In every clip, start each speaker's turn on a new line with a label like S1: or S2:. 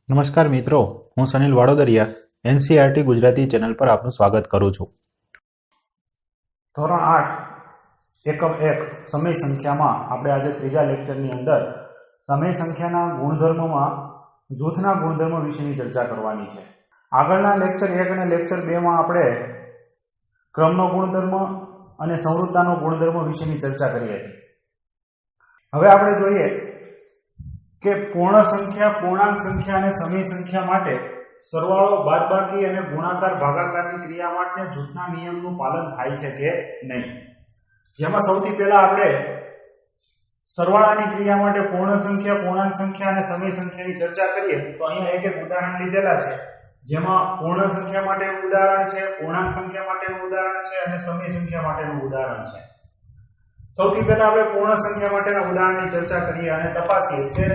S1: નમસ્કાર મિત્રો, હું સનિલ વાડોદરિયા NCERT ગુજરાતી ચેનલ પર આપનું સ્વાગત કરું છું. ધોરણ 8 એકમ 1 સમય સંખ્યામાં આપણે આજે ત્રીજા લેક્ચરની અંદર સમય સંખ્યાના ગુણધર્મોમાં જૂથના ગુણધર્મો વિશેની ચર્ચા કરવાની છે. આગળના લેક્ચર 1 અને લેક્ચર 2 માં આપણે ક્રમનો ગુણધર્મ અને સંવૃત્તાનો ગુણધર્મ વિશેની ચર્ચા કરી હતી. હવે આપણે જોઈએ કે પૂર્ણ સંખ્યા, પૂર્ણાંક સંખ્યા અને સમય સંખ્યા માટે સરવાળો, બાદબાકી અને ગુણાકાર ભાગાકારની ક્રિયા માટે જૂથના નિયમનું પાલન થાય છે કે નહીં. જેમાં સૌથી પહેલા આપણે સરવાળાની ક્રિયા માટે પૂર્ણ સંખ્યા, પૂર્ણાંક સંખ્યા અને સમય સંખ્યાની ચર્ચા કરીએ તો અહીંયા એક એક ઉદાહરણ લીધેલા છે. જેમાં પૂર્ણ સંખ્યા માટેનું ઉદાહરણ છે, પૂર્ણાંક સંખ્યા માટેનું ઉદાહરણ છે અને સમય સંખ્યા માટેનું ઉદાહરણ છે. સૌથી પહેલા આપણે પૂર્ણ સંખ્યા માટેના ઉદાહરણની ચર્ચા કરીએ અને તપાસીએ કે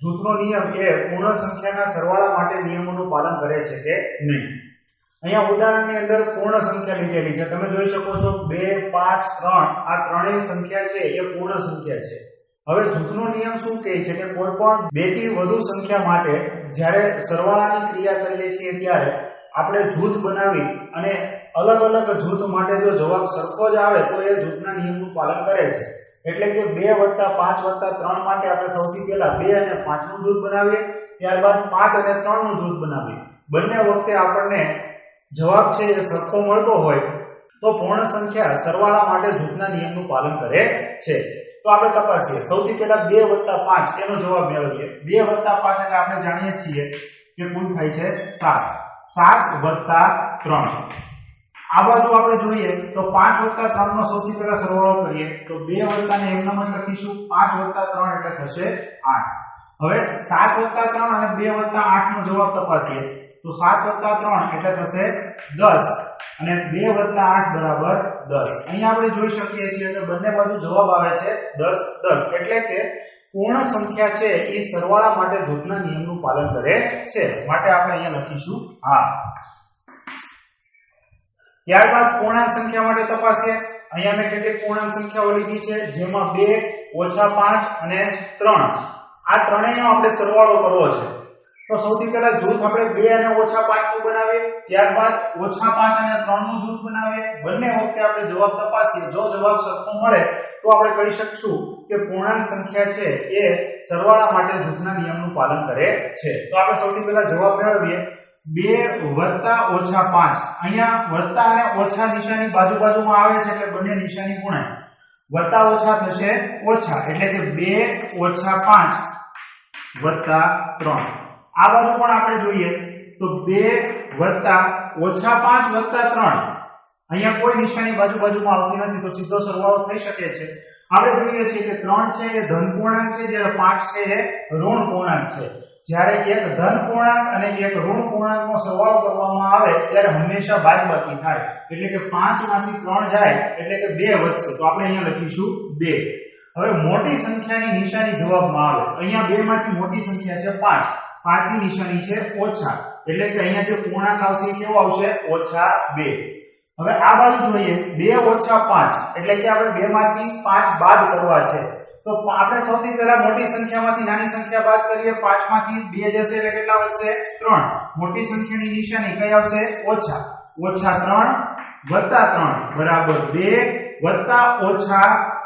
S1: જૂથનો નિયમ એ પૂર્ણ સંખ્યાના સરવાળા માટે નિયમોનું પાલન કરે છે કે નહીં. અહીંયા ઉદાહરણની અંદર પૂર્ણ સંખ્યા લીધેલી છે. તમે જોઈ શકો છો 2, 5, 3 આ ત્રણેય સંખ્યા છે એ પૂર્ણ સંખ્યા છે. હવે જૂથનો નિયમ શું કહે છે કે કોઈ પણ 2 થી વધુ સંખ્યા માટે જ્યારે સરવાળાની ક્રિયા કરીએ છીએ ત્યારે આપણે જૂથ બનાવી અને અલગ અલગ જૂથ માટે જો જવાબ સરખો જ આવે તો એ જૂથના નિયમનું પાલન કરે છે. એટલે કે 2 + 5 + 3 માટે આપણે સૌથી પહેલા 2 અને 5 નું જૂથ બનાવીએ, ત્યારબાદ 5 અને 3 નું જૂથ બનાવીએ. બંને વખતે આપણને જવાબ છે એ સરખો મળતો હોય તો પૂર્ણ સંખ્યા સરવાળા માટે જૂથના નિયમનું પાલન કરે છે. તો આપણે તપાસીએ. સૌથી પહેલા 2 + 5 એનો જવાબ મેળવીએ. 2 + 5 એટલે આપણે જાણીએ છીએ કે કુલ થાય છે 7. 7 + 3. આ બાજુ આપણે જોઈએ તો 5 + 3 નો સૌથી પહેલા સરવાળો કરીએ તો 2 ને એમનામ જ લખીશું. 5 + 3 એટલે થશે 8. હવે 7 + 3 અને 2 + 8 નો જવાબ તપાસીએ તો 7 + 3 એટલે થશે 10 અને 2 + 8 બરાબર 10. અહીંયા આપણે જોઈ શકીએ છીએ કે બંને બાજુ જવાબ આવે છે 10 10. એટલે કે પૂર્ણ સંખ્યા છે એ સરવાળા માટે જૂથના નિયમનું પાલન કરે છે. માટે આપણે અહીંયા લખીશું હા. ત્યારબાદ પૂર્ણાંક સંખ્યા માટે તપાસીએ. અહીંયા મેં કેટલીક પૂર્ણાંક સંખ્યાઓ લીધી છે જેમાં 2 - 5 અને 3 આ ત્રણેયનો આપણે સરવાળો કરવો છે. તો સૌથી પહેલા જૂથ આપણે 2 અને -5 નું બનાવીએ, ત્યારબાદ -5 અને 3 નું જૂથ બનાવીએ. બંને વખતે આપણે જવાબ તપાસીએ. જો જવાબ સરખો મળે તો આપણે કહી શકશું કે પૂર્ણાંક સંખ્યા છે એ સરવાળા માટે જૂથના નિયમનું પાલન કરે છે. તો આપણે સૌથી પહેલા જવાબ મેળવીએ. 2 + -5. અહીંયા વત્તા અને ઓછા નિશાની બાજુમાં આવે છે એટલે બંને નિશાની ગુણાય. વત્તા ઓછા થશે ઓછા એટલે કે 2 - 5 + 3. આ બાજુ પણ આપણે જોઈએ તો 2 + -5 + 3. અહીંયા કોઈ નિશાની બાજુમાં આવતી નથી તો સીધો સરવાળો થઈ શકે છે. આપણે જોઈએ છીએ કે 3 છે એ ધન પૂર્ણાંક છે જ્યારે 5 છે એ ઋણ પૂર્ણાંક છે. જ્યારે એક ધન પૂર્ણાંક અને એક ઋણ પૂર્ણાંકનો સરવાળો કરવામાં આવે ત્યારે હંમેશા બાદબાકી થાય. એટલે કે 5 માંથી 3 જાય એટલે કે 2 વધશે. તો આપણે અહીંયા લખીશું 2. હવે મોટી સંખ્યાની નિશાની જવાબમાં આવે. અહીંયા 2 માંથી મોટી સંખ્યા છે 5. 5 ની નિશાની છે ઓછા. એટલે કે અહીંયા જે પૂર્ણાંક આવશે એ કેવો આવશે? -2. હવે આ બાજુ જોઈએ 2 - 5 એટલે કે આપણે 2 માંથી 5 બાદ કરવા છે. તો આપણે સૌથી પહેલા મોટી સંખ્યામાંથી નાની સંખ્યા બાદ કરીએ. 5 માંથી 2 જશે એટલે કેટલા વધશે? 3. મોટી સંખ્યાની નિશાની કઈ આવશે? ઓછા. -3 + 3 બરાબર 2 +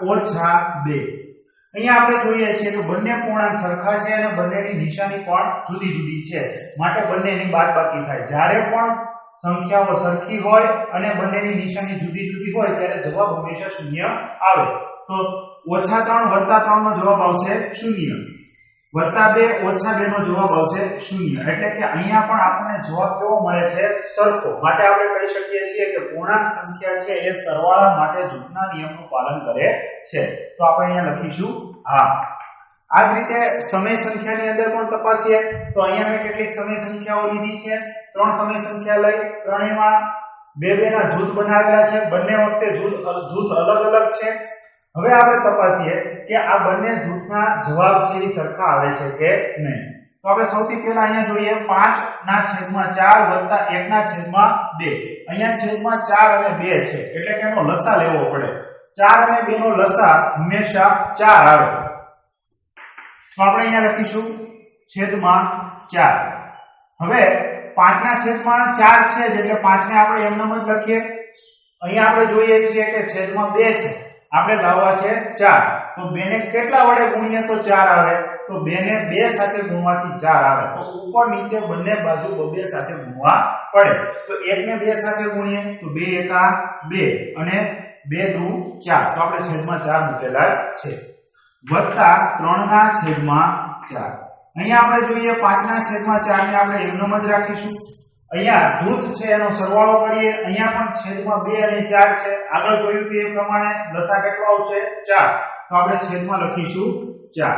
S1: -2. અહીંયા આપણે જોઈએ છીએ કે બંને પૂર્ણાંક સરખા છે અને બંનેની નિશાની પણ જુદી જુદી છે. માટે બંનેની બાદબાકી થાય. જ્યારે પણ સંખ્યાઓ સરખી હોય અને બંનેની નિશાની જુદી જુદી હોય ત્યારે જવાબ હંમેશા શૂન્ય આવે. તો -3 + 3 નો જવાબ આવશે 0. +2 - 2 નો જવાબ આવશે 0. એટલે કે અહીંયા પણ આપણને જવાબ કેવો મળે છે? સરખો. માટે આપણે કહી શકીએ છીએ કે પૂર્ણાંક સંખ્યા છે એ સરવાળા માટે જૂથના નિયમનું પાલન કરે છે. તો આપણે અહીંયા લખીશું હા. આ જ રીતે સમય સંખ્યાની અંદર પણ તપાસીએ તો અહીંયા મેં કેટલીક સમય સંખ્યાઓ લીધી છે. 3 સમય સંખ્યા લઈ ત્રણેયમાં 2 ના જૂથ બનાવેલા છે. બંને વખતે જૂથ અલગ અલગ છે. હવે આપણે તપાસીએ કે આ બંને જૂથના જવાબ છે એ સરખા આવે છે કે નહીં. તો આપણે સૌથી પહેલા અહીંયા જોઈએ 5/4 + 1/2. અહીંયા છેદમાં 4 અને 2 છે એટલે કે એનો લસા લેવો પડે. 4 અને 2 નો લસા હંમેશા 4 આવે. તો આપણે અહીંયા લખીશું /4. હવે 5 ના છેદમાં 4 છે એટલે 5 ને આપણે એમનેમ જ લખીએ. અહીંયા આપણે જોઈએ છીએ કે છેદમાં 2 છે, આપણે લાવવા છે 4, તો 2 ને કેટલા વડે ગુણીએ તો 4 આવે, તો 2 ને 2 સાથે ગુણવાથી 4 આવે, તો ઉપર નીચે બંને બાજુ 2 સાથે ગુણવા પડે. તો 1 ને 2 સાથે ગુણીએ તો 2 એકા 2 અને 2 દુ 4, તો આપણે છેદમાં 4 મૂકેલા છે, વત્તા 3 ના છેદમાં 4. અહીંયા આપણે જોઈએ 5 ના છેદમાં 4 ને આપણે એમનેમ જ રાખીશું. અહીંયા જૂથ છે એનો સરવાળો કરીએ, અહીંયા પણ છેદમાં 2 અને 4 છે, આગળ જોયું કે એ પ્રમાણે લસા કેટલો આવશે 4, તો આપણે છેદમાં લખીશું 4.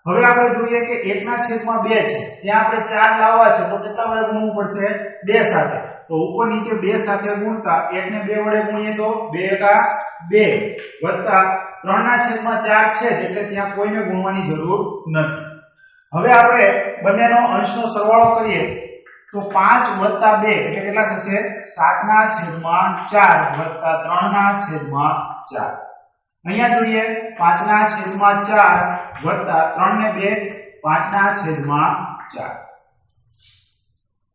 S1: હવે આપણે જોઈએ કે 1 ના છેદમાં 2 છે, ત્યાં આપણે 4 લાવવા છે, તો કેટલા વડે ગુણવું પડશે 2 સાથે, તો ઉપર નીચે 2 સાથે ગુણતા 1 ને 2 વડે ગુણીએ તો 2 એકા 2 વત્તા 3 ના છેદમાં 4 છે એટલે ત્યાં કોઈને ગુણવાની જરૂર નથી. હવે આપણે બંનેનો અંશનો સરવાળો કરીએ તો 5 વત્તા 2 એટલે કેટલા થશે 7 ના છેદમાં 4 વત્તા 3 ના છેદમાં 4. અહીંયા જોઈએ 5 ના છેદમાં 4 વત્તા 3 ને 2 5 ના છેદમાં 4.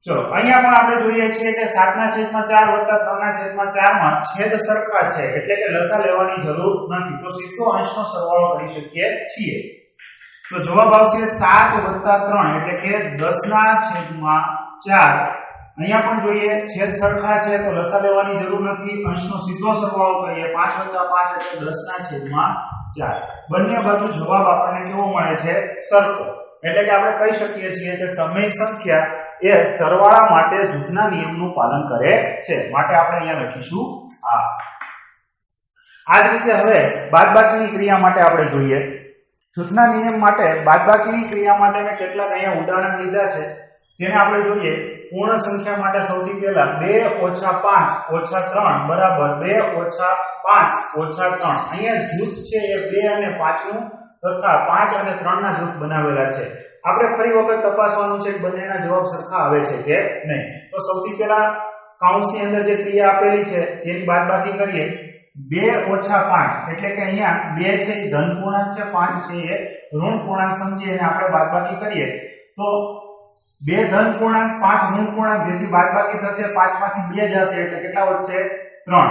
S1: ચલો અહીંયા પણ આપણે જોઈએ છીએ કે 7 ના છેદમાં 4 વત્તા 3 ના છેદમાં 4 માં છેદ સરખા છે એટલે કે લસા લેવાની જરૂર નથી, તો સીધો અંશનો સરવાળો કરી શકીએ છીએ. તો જવાબ આવશે 7 વત્તા 3 એટલે કે 10 ના છેદમાં 4. અહીંયા પણ જોઈએ છેદ સરખા છે તો લસા લેવાની જરૂર નથી, અંશનો સીધો સરવાળો કરીએ 5 વત્તા 5 એટલે 10 ના છેદમાં 4. બંને બાજુ જવાબ આપણને કેવો મળે છે સરખો, એટલે કે આપણે કહી શકીએ છીએ કે સમય સંખ્યા એ સરવાળા માટે જૂથના નિયમનું પાલન કરે છે, માટે આપણે અહીંયા લખીશું આ. આ જ રીતે હવે બાદબાકીની ક્રિયા માટે આપણે જોઈએ. જૂથના નિયમ માટે બાદબાકીની ક્રિયા માટે મેં કેટલાક અહીંયા ઉદાહરણ લીધા છે, તેને આપણે જોઈએ. પૂર્ણ સંખ્યા માટે સૌથી પહેલા 2 - 5 - 3 બરાબર 2 - 5 - 3. અહીંયા જૂથ છે એ 2 અને 5 નું તથા 5 અને 3 ના જૂથ બનાવેલા છે. આપણે ફરી વખત તપાસવાનું છે કે બંનેના જવાબ સરખા આવે છે કે નહીં. તો સૌથી પહેલા કૌંસની અંદર જે ક્રિયા આપેલી છે તેની બાદબાકી કરીએ. 2 - 5 એટલે કે અહીંયા 2 છે એ ધન પૂર્ણાંક છે, 5 છે એ ઋણ પૂર્ણાંક સમજીએ અને આપણે બાદબાકી કરીએ તો 2 ધન પૂર્ણાંક 5 ઋણ પૂર્ણાંક, જેથી બાદબાકી થશે 5 માંથી 2 જશે એટલે કેટલા વધશે 3.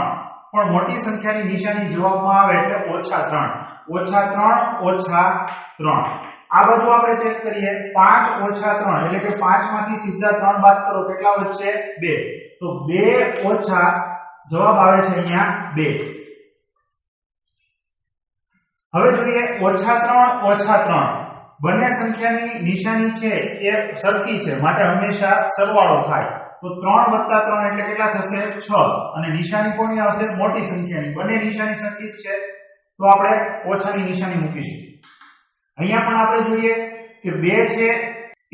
S1: પણ મોટી સંખ્યાની નિશાની જવાબમાં આવે એટલે -3 -3 આ બાજુ આપણે ચેક કરીએ 5 - 3 એટલે કે 5 માંથી સીધા 3 બાદ કરો કેટલા વધશે 2, તો 2 ઓછા જવાબ આવે છે અહીંયા 2. હવે જોઈએ -3 -3 બંને સંખ્યાની નિશાની છે એ સરખી છે, માટે હંમેશા સરવાળો થાય. તો 3 + 3 એટલે કેટલા થશે 6, અને નિશાની કોની આવશે મોટી સંખ્યાની. બંને નિશાની સરખી જ છે તો આપણે ઓછાની નિશાની મૂકીશું. અહીંયા પણ આપણે જોઈએ કે 2 છે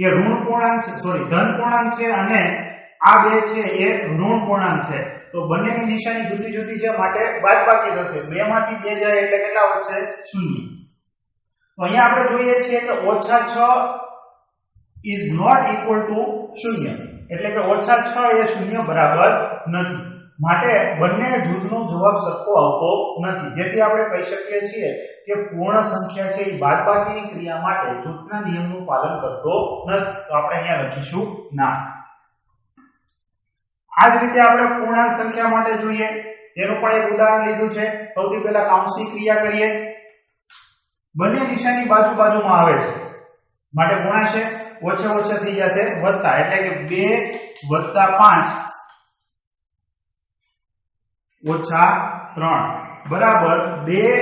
S1: એ ઋણ પૂર્ણાંક છે, સોરી ધન પૂર્ણાંક છે, અને આ 2 છે એ ઋણ પૂર્ણાંક છે, તો બંનેની નિશાની જુદી જુદી છે માટે બાદબાકી થશે. 2 માંથી 2 જાય એટલે કેટલા વધશે 0. તો અહીંયા આપણે જોઈએ છીએ કે -6 is not equal to 0, એટલે કે -6 એ 0 બરાબર નથી, માટે બંને જૂથનો જવાબ સરખો આવતો નથી, જેથી આપણે કહી શકીએ છીએ કે પૂર્ણ સંખ્યા છે એ બાદબાકીની ક્રિયા માટે જૂથના નિયમનું પાલન કરતો નથી, તો આપણે અહીંયા લખીશું ના. આ જ રીતે આપણે પૂર્ણાંક સંખ્યા માટે જોઈએ, તેનું પણ એક ઉદાહરણ લીધું છે. સૌથી પહેલા કૌંસની ક્રિયા કરીએ. બંને નિશાની બાજુ બાજુમાં આવે છે માટે ગુણાશે ઓછે ઓછે થઈ જશે વત્તા, એટલે કે 2 + 5 - 3 બરાબર 2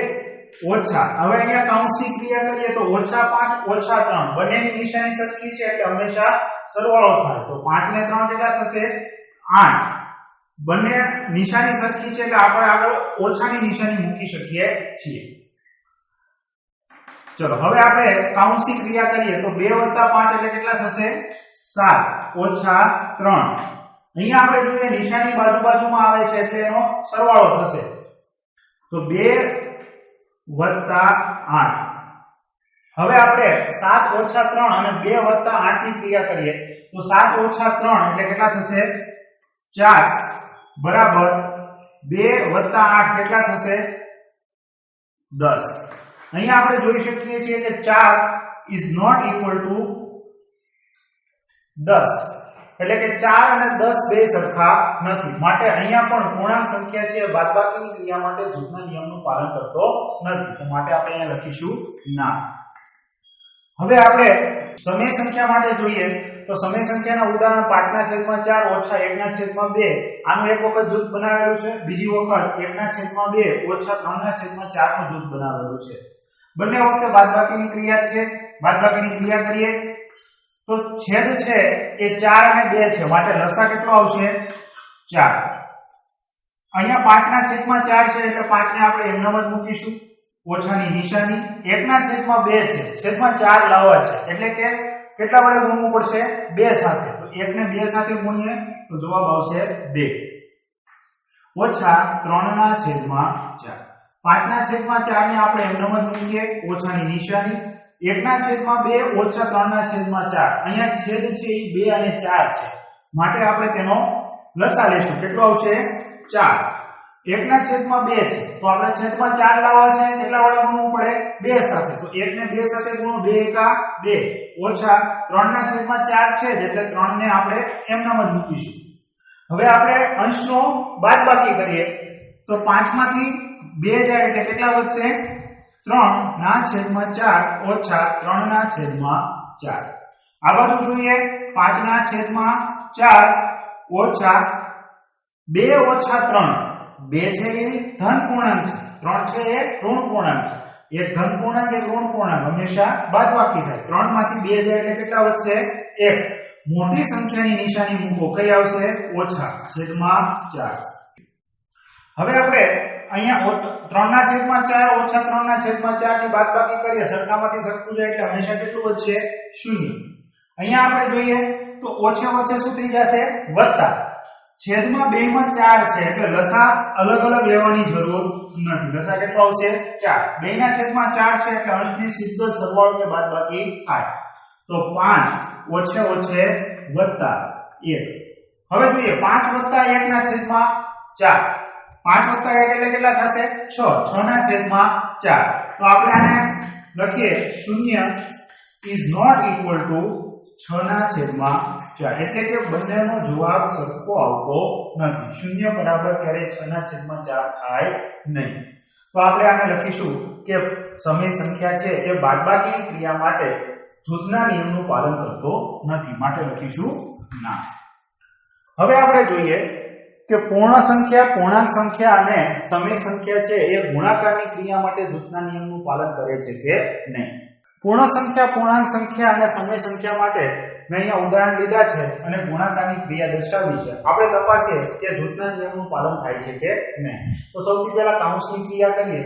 S1: ઓછા. હવે અહીંયા કૌંસની ક્રિયા કરીએ તો -5 - 3 બંનેની નિશાની સરખી છે એટલે હંમેશા સરવાળો થાય. તો 5 ને 3 કેટલા થશે 8. બંને નિશાની સરખી છે એટલે આપણે આગળ ઓછાની નિશાની મૂકી શકીએ છીએ. ચલો હવે આપણે કૌંસની ક્રિયા કરીએ તો 2 + 5 એટલે કેટલા થશે 7 - 3. અહીંયા આપણે જોઈએ નિશાની બાજુ બાજુમાં આવે છે એટલે એનો સરવાળો થશે, તો 2 + 8. હવે આપણે 7 - 3 અને 2 + 8 ની ક્રિયા કરીએ તો 7 - 3 એટલે કેટલા થશે 4 બરાબર 2 + 8 કેટલા થશે 10. અહીંયા આપણે જોઈ શકીએ છીએ કે 4 is not equal to 10, એટલે કે 4 અને 10 બે સરખા નથી, માટે અહીંયા પણ પૂર્ણાંક સંખ્યા છે બાદબાકીની ક્રિયા માટે જૂથના નિયમનું પાલન કરતો નથી, તો માટે આપણે અહીંયા લખીશું ના. હવે આપણે સમય સંખ્યા માટે જોઈએ તો સમય સંખ્યાના ઉદાહરણ 5/4 ઓછા 1/2 આનું એક વખત જૂથ બનાવેલું છે, બીજી વખત 1/2 ઓછા 3/4 નું જૂથ બનાવેલું છે. બંને વખતે બાદબાકીની ક્રિયા છે. બાદબાકીની ક્રિયા કરીએ તો છેદ છે એ 4 અને 2 છે, માટે લસા કેટલો આવશે 4. અહીંયા 5/4 છે એટલે 5 ને આપણે એમનેમ જ મૂકીશું, ઓછાની નિશાની. 1/2 છે, છેદમાં 4 લાવવા છે એટલે કે કેટલા વડે ગુણવું પડશે 2 સાથે, તો 1 ને 2 સાથે ગુણીએ તો જવાબ આવશે 2 ઓછા 3/4. 5/4 ને આપણે એમનેમ જ મૂકીએ, ઓછાની નિશાની. 1/2 ઓછા 3/4. અહીંયા છેદ છે એ 2 અને 4 છે, માટે આપણે તેનો લસા લેશું. કેટલો આવશે 4. 1/2 છે તો આપણે છેદમાં 4 લાવવા છે, કેટલા વડે ગુણવું પડે 2 સાથે, તો 1 ને 2 સાથે ગુણો 2 એકા 2 ઓછા 3/4 છે એટલે 3 ને આપણે એમનામ જ મૂકીશું. હવે આપણે અંશનો બાદબાકી કરીએ તો 5 માંથી 2 જાય એટલે કેટલા વધશે 3/4 ઓછા 3/4. આ બાજુ જોઈએ 5/4 ઓછા 2 ઓછા 3. 2 છે એ ધન પૂર્ણાંક છે, 3 છે એ ઋણ પૂર્ણાંક છે. એક ધન પૂર્ણાંક એક ઋણ પૂર્ણાંક હંમેશા બાદબાકી થાય. 3 માંથી 2 જાય એટલે કેટલા વધશે 1. મોટી સંખ્યાની નિશાની મૂકો, કઈ આવશે ઓછા છેદમાં 4. હવે આપણે અહીંયા 3/4 ઓછા 3/4 ની બાદબાકી કરીએ, સરખામાંથી સરખું જાય એટલે હંમેશા કેટલું વધશે 0. અહીંયા આપણે જોઈએ તો ઓછે ઓછે શું થઈ જશે વત્તા. છેદમાં 2 માં 4 છે એટલે લસા અલગ અલગ લેવાની જરૂર નથી. લસા કેટલો આવશે 4. 2/4 છે એટલે અંશની સીધો સરવાળો કે બાદબાકી થાય, તો 5 ઓછે ઓછે વત્તા 1. હવે જોઈએ 5 વત્તા 1/4. 5 વત્તા 1 એટલે કેટલા થશે 6. 6/4. તો આપણે આને લખીએ 0 is not equal to 6/4, એટલે કે બંનેનો જવાબ સરખો આવતો નથી. 0 બરાબર ક્યારે 6/4 થાય નહીં. તો આપણે આને લખીશું કે સમય સંખ્યા છે એ બાદબાકીની ક્રિયા માટે જૂથના નિયમનું પાલન કરતો નથી, માટે લખીશું ના. હવે આપણે જોઈએ કે પૂર્ણ સંખ્યા, પૂર્ણાંક સંખ્યા અને સમય સંખ્યા છે એ ગુણાકારની ક્રિયા માટે જૂથના નિયમનું પાલન કરે છે કે નહીં. પૂર્ણ સંખ્યા, પૂર્ણાંક સંખ્યા અને સમય સંખ્યા માટે મેં અહીંયા ઉદાહરણ લીધા છે અને ગુણાકારની ક્રિયા દર્શાવી છે. આપણે તપાસીએ કે જૂથના નિયમનું પાલન થાય છે કે નહીં. તો સૌથી પહેલા કૌંસની ક્રિયા કરીએ.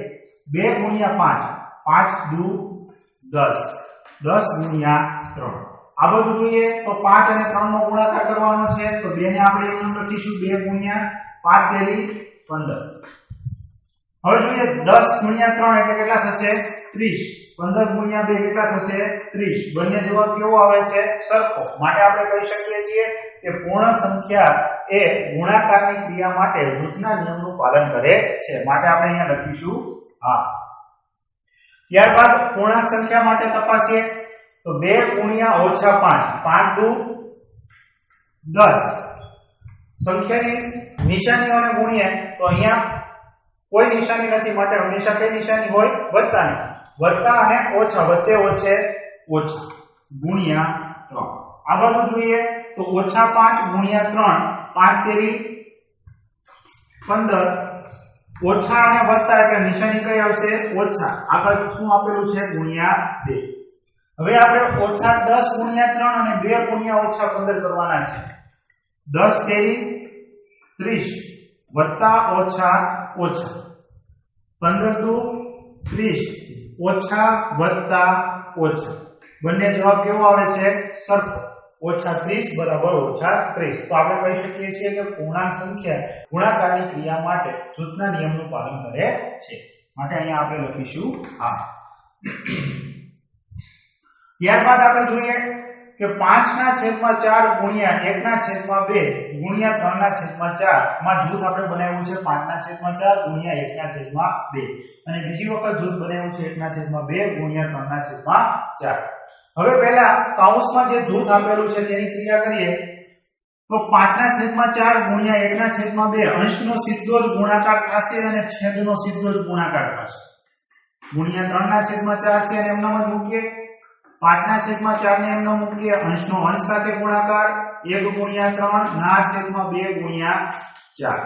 S1: 2 × 5 5 દુ 10, 10 × 3. આ બધું જોઈએ તો 5 અને 3 નો ગુણાકાર કરવાનો છે, તો 2 ને આપણે એમ લખીશું 2 × 5 તેરી 15. હવે જોઈએ 10 × 3 એટલે કેટલા થશે 30. 15 × 2 કેટલા થશે 30. બંને જવાબ કેવો આવે છે સરખો, માટે આપણે કહી શકીએ છીએ કે પૂર્ણ સંખ્યા એ ગુણાકારની ક્રિયા માટે જૂથના નિયમનું પાલન કરે છે, માટે આપણે અહીંયા લખીશું હા. ત્યારબાદ પૂર્ણાંક સંખ્યા માટે તપાસીએ તો 2 × -5 5 દુ 10. સંખ્યાની નિશાનીઓને ગુણીએ તો અહીંયા કોઈ નિશાની નથી, માટે હંમેશા કઈ નિશાની હોય વત્તાની. વત્તા અને ઓછા, વત્તે ઓછે ઓછા ગુણ્યા 3. આ બાજુ જોઈએ તો -5 × 3 5 તેરી 15. ઓછા અને વત્તા એટલે નિશાની કઈ આવશે ઓછા, આગળ શું આપેલું છે ગુણ્યા 2. હવે આપણે -10 × 3 અને 2 × -15 કરવાના છે. 10 તેરી 30 વત્તા ઓછા ઓછા 15 દુ 30 ઓછા વત્તા ઓછા. બંને જવાબ કેવો આવે છે સરખો, -30 બરાબર -30. તો આપણે કહી શકીએ છીએ કે પૂર્ણાંક સંખ્યા ગુણાકારની ક્રિયા માટે જૂથના નિયમનું પાલન કરે છે, માટે અહીંયા આપણે લખીશું હા. ત્યારબાદ આપણે જોઈએ કે 5/4 ગુણ્યા 1/2 ગુણ્યા 3/4 માં જૂથ આપણે બનાવ્યું છે 5/4 ગુણ્યા 1/2, અને બીજી વખત જૂથ બનાવ્યું છે 1/2 ગુણ્યા 3/4. હવે પહેલા કૌંસમાં જે જૂથ આપેલું છે તેની ક્રિયા કરીએ તો 5/4 ગુણ્યા 1/2 અંશનો સીધો જ ગુણાકાર થશે અને છેદનો સીધો જ ગુણાકાર થશે. ગુણ્યા 3/4 છે અને એમનામ જ મૂકીએ. 5/4 ને એમનામ મૂકીએ. અંશનો અંશ સાથે ગુણાકાર 1/3 ના છેદમાં 2/4.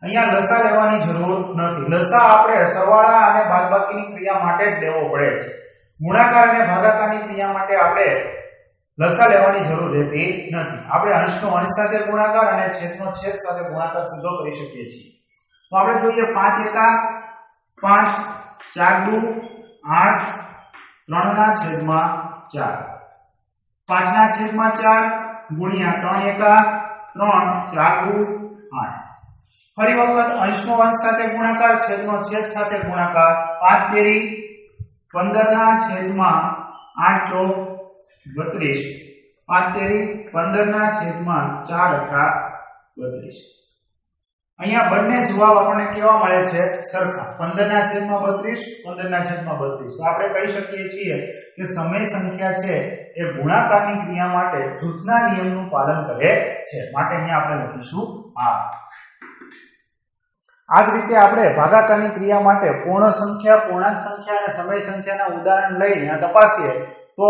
S1: અહીંયા લસા લેવાની જરૂર નથી. લસા આપણે સરવાળા અને બાદબાકીની ક્રિયા માટે જ લેવો પડે છે. ગુણાકાર અને ભાગાકારની ક્રિયા માટે આપણે લસા લેવાની જરૂર રહેતી નથી. આપણે અંશનો અંશ સાથે ગુણાકાર અને છેદનો છેદ સાથે ગુણાકાર સીધો કરી શકીએ છીએ. તો આપણે જોઈએ 5 એકા 5, 4 દુ 8, 3/4. 5/4 ગુણ્યા 3 એકા 3, 4 દુ 8. ફરી વખત અંશનો અંશ સાથે ગુણાકાર, છેદનો છેદ સાથે ગુણાકાર. 5 તેરી 15/8 ચોક 32. 5 તેરી 15/4 અઠા 32. અહીંયા બંને જવાબ આપણને કેવા મળે છે? સરખા. 15/32, 15/32. તો આપણે કહી શકીએ છીએ કે સમય સંખ્યા છે એ ગુણાકારની ક્રિયા માટે જૂથના નિયમનું પાલન કરે છે. માટે અહીંયા આપણે લખીશું આ. આ જ રીતે આપણે ભાગાકારની ક્રિયા માટે પૂર્ણ સંખ્યા, પૂર્ણાંક સંખ્યા અને સમય સંખ્યાના ઉદાહરણ લઈને તપાસીએ તો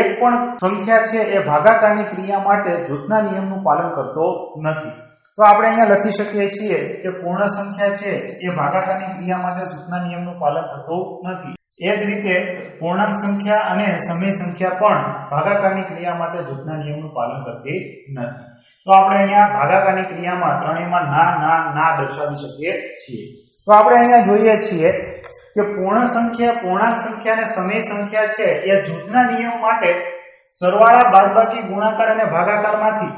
S1: એક પણ સંખ્યા છે એ ભાગાકારની ક્રિયા માટે જૂથના નિયમનું પાલન કરતો નથી. તો આપણે અહીંયા લખી શકીએ છીએ કે પૂર્ણ સંખ્યા છે એ ભાગાકારની ક્રિયા માટે જૂથના નિયમનું પાલન થતું નથી. એ જ રીતે પૂર્ણાંક સંખ્યા અને સમય સંખ્યા પણ ભાગાકારની ક્રિયા માટે જૂથના નિયમનું પાલન કરતી નથી. તો આપણે અહીંયા ભાગાકારની ક્રિયામાં ત્રણેયમાં ના દર્શાવી શકીએ છીએ. તો આપણે અહીંયા જોઈએ છીએ કે પૂર્ણ સંખ્યા, પૂર્ણાંક સંખ્યા અને સમય સંખ્યા છે એ જૂથના નિયમ માટે સરવાળા, બાદબાકી, ગુણાકાર અને ભાગાકારમાંથી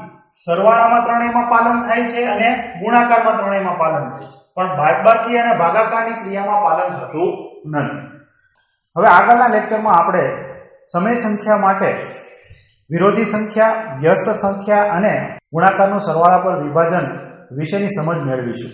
S1: સરવાળામાં ત્રણેયમાં પાલન થાય છે અને ગુણાકારમાં ત્રણેયમાં પાલન થાય છે, પણ બાદબાકી અને ભાગાકારની ક્રિયામાં પાલન થતું નથી. હવે આગળના લેક્ચરમાં આપણે સમય સંખ્યા માટે વિરોધી સંખ્યા, વ્યસ્ત સંખ્યા અને ગુણાકારનું સરવાળા પર વિભાજન વિશેની સમજ મેળવીશું.